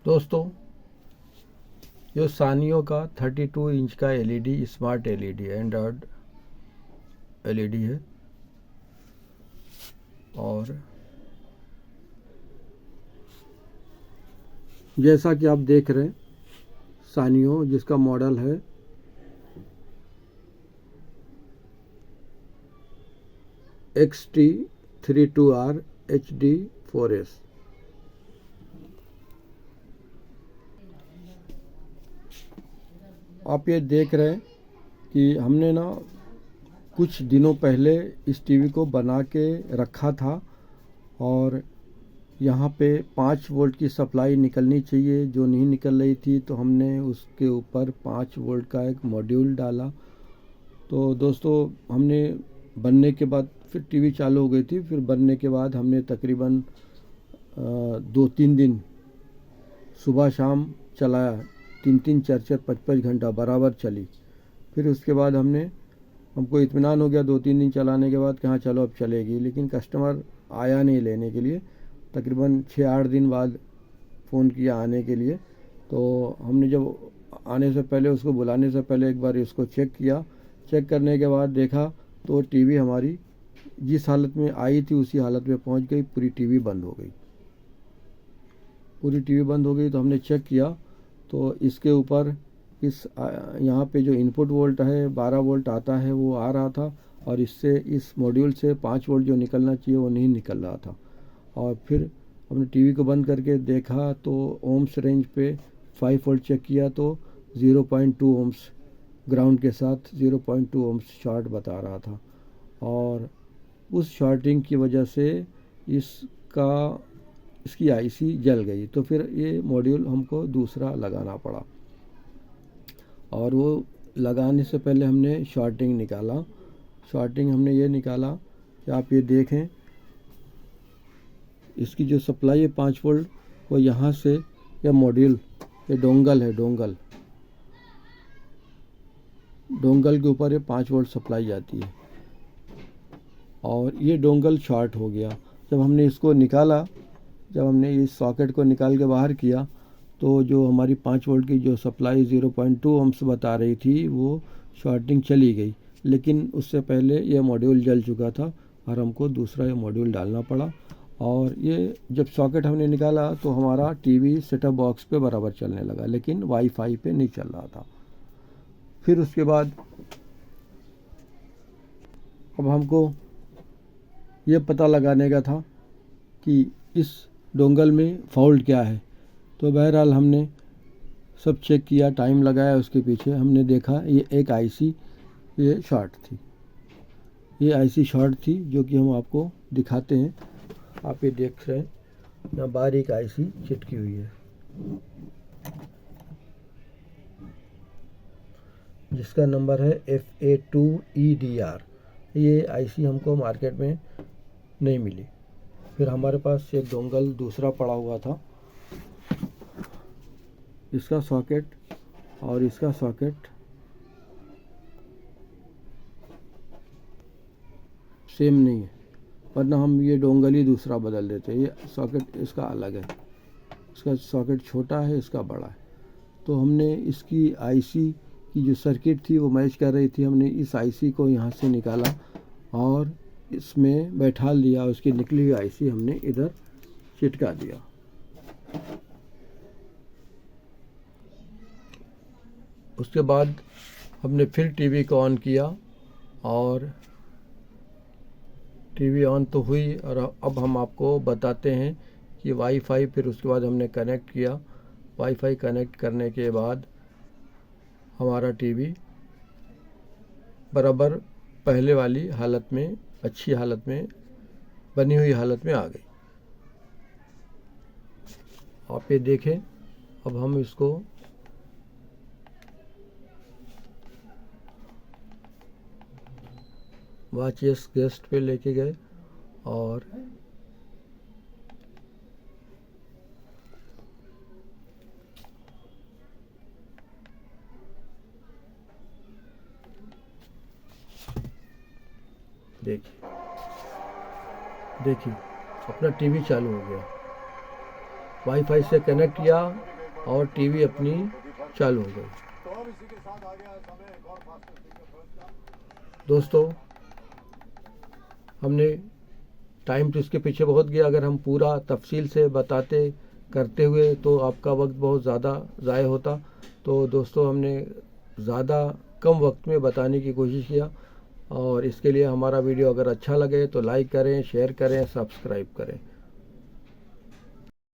दोस्तों, ये सानियो का 32 इंच का LED smart LED Android LED है। और जैसा कि आप देख रहे हैं, सानियो जिसका मॉडल है XT32R HD4S। आप ये देख रहे हैं कि हमने ना कुछ दिनों पहले इस टीवी को बना के रखा था और यहाँ पे 5 वोल्ट की सप्लाई निकलनी चाहिए, जो नहीं निकल रही थी, तो हमने उसके ऊपर 5 वोल्ट का एक मॉड्यूल डाला। तो दोस्तों, हमने बनने के बाद फिर टीवी चालू हो गई थी। फिर बनने के बाद हमने तकरीबन 2-3 दिन सुबह शाम चलाया, 3-3 4-4 5-5 घंटा बराबर चली। फिर उसके बाद हमको इत्मीनान हो गया 2-3 दिन चलाने के बाद कि हाँ चलो अब चलेगी, लेकिन कस्टमर आया नहीं लेने के लिए। तकरीबन 6-8 दिन बाद फ़ोन किया आने के लिए। तो हमने जब आने से पहले, उसको बुलाने से पहले एक बार इसको चेक किया। चेक करने के बाद देखा तो टीवी हमारी जिस हालत में आई थी उसी हालत में पहुंच गई। पूरी टीवी बंद हो गई। पूरी टीवी बंद हो गई। तो हमने चेक किया तो इसके ऊपर यहाँ पे जो इनपुट वोल्ट है 12 वोल्ट आता है वो आ रहा था, और इस मॉड्यूल से 5 वोल्ट जो निकलना चाहिए वो नहीं निकल रहा था। और फिर हमने टीवी को बंद करके देखा तो ओम्स रेंज पे 5 वोल्ट चेक किया तो 0.2 ओम्स ग्राउंड के साथ 0.2 ओम्स शॉर्ट बता रहा था। और उस शॉर्टिंग की वजह से इसकी आईसी जल गई। तो फिर ये मॉड्यूल हमको दूसरा लगाना पड़ा, और वो लगाने से पहले हमने शॉर्टिंग निकाला। शॉर्टिंग हमने ये निकाला कि आप ये देखें, इसकी जो सप्लाई है 5 वोल्ट, वो यहाँ से यह मॉड्यूल, ये डोंगल है, डोंगल के ऊपर ये 5 वोल्ट सप्लाई जाती है, और ये डोंगल शॉर्ट हो गया। जब हमने इसको निकाला, जब हमने इस सॉकेट को निकाल के बाहर किया, तो जो हमारी 5 वोल्ट की जो सप्लाई 0.2 ओम्स बता रही थी वो शॉर्टिंग चली गई। लेकिन उससे पहले यह मॉड्यूल जल चुका था और हमको दूसरा ये मॉड्यूल डालना पड़ा। और ये जब सॉकेट हमने निकाला तो हमारा टीवी सेटअप बॉक्स पे बराबर चलने लगा, लेकिन वाईफाई पे नहीं चल रहा था। फिर उसके बाद अब हमको ये पता लगाने का था कि इस डोंगल में फॉल्ट क्या है। तो बहरहाल हमने सब चेक किया, टाइम लगाया उसके पीछे। हमने देखा ये एक आईसी ये शॉर्ट थी, ये आईसी शॉर्ट थी, जो कि हम आपको दिखाते हैं। आप ये देख रहे हैं, यहाँ बारीक आईसी चिटकी हुई है, जिसका नंबर है FA2EDR। ये आईसी हमको मार्केट में नहीं मिली। फिर हमारे पास एक डोंगल दूसरा पड़ा हुआ था, इसका सॉकेट और इसका सॉकेट सेम नहीं है, वरना हम ये डोंगल ही दूसरा बदल देते। ये सॉकेट इसका अलग है, इसका सॉकेट छोटा है, इसका बड़ा है। तो हमने इसकी आईसी की जो सर्किट थी वो मैच कर रही थी। हमने इस आईसी को यहाँ से निकाला और इसमें बैठा दिया। उसकी निकली हुई आईसी हमने इधर चिटका दिया। उसके बाद हमने फिर टीवी को ऑन किया, और टीवी ऑन तो हुई। और अब हम आपको बताते हैं कि वाईफाई, फिर उसके बाद हमने कनेक्ट किया। वाईफाई कनेक्ट करने के बाद हमारा टीवी बराबर पहले वाली हालत में, अच्छी हालत में, बनी हुई हालत में आ गई। आप ये देखें। अब हम इसको वाचियस गेस्ट पे लेके गए, और देखिए अपना टीवी चालू हो गया। वाईफाई से कनेक्ट किया और टीवी अपनी चालू हो गई। दोस्तों, हमने टाइम तो इसके पीछे बहुत गया, अगर हम पूरा तफसील से बताते करते हुए तो आपका वक्त बहुत ज़्यादा ज़ाय होता। तो दोस्तों, हमने ज़्यादा कम वक्त में बताने की कोशिश किया, और इसके लिए हमारा वीडियो अगर अच्छा लगे तो लाइक करें, शेयर करें, सब्सक्राइब करें।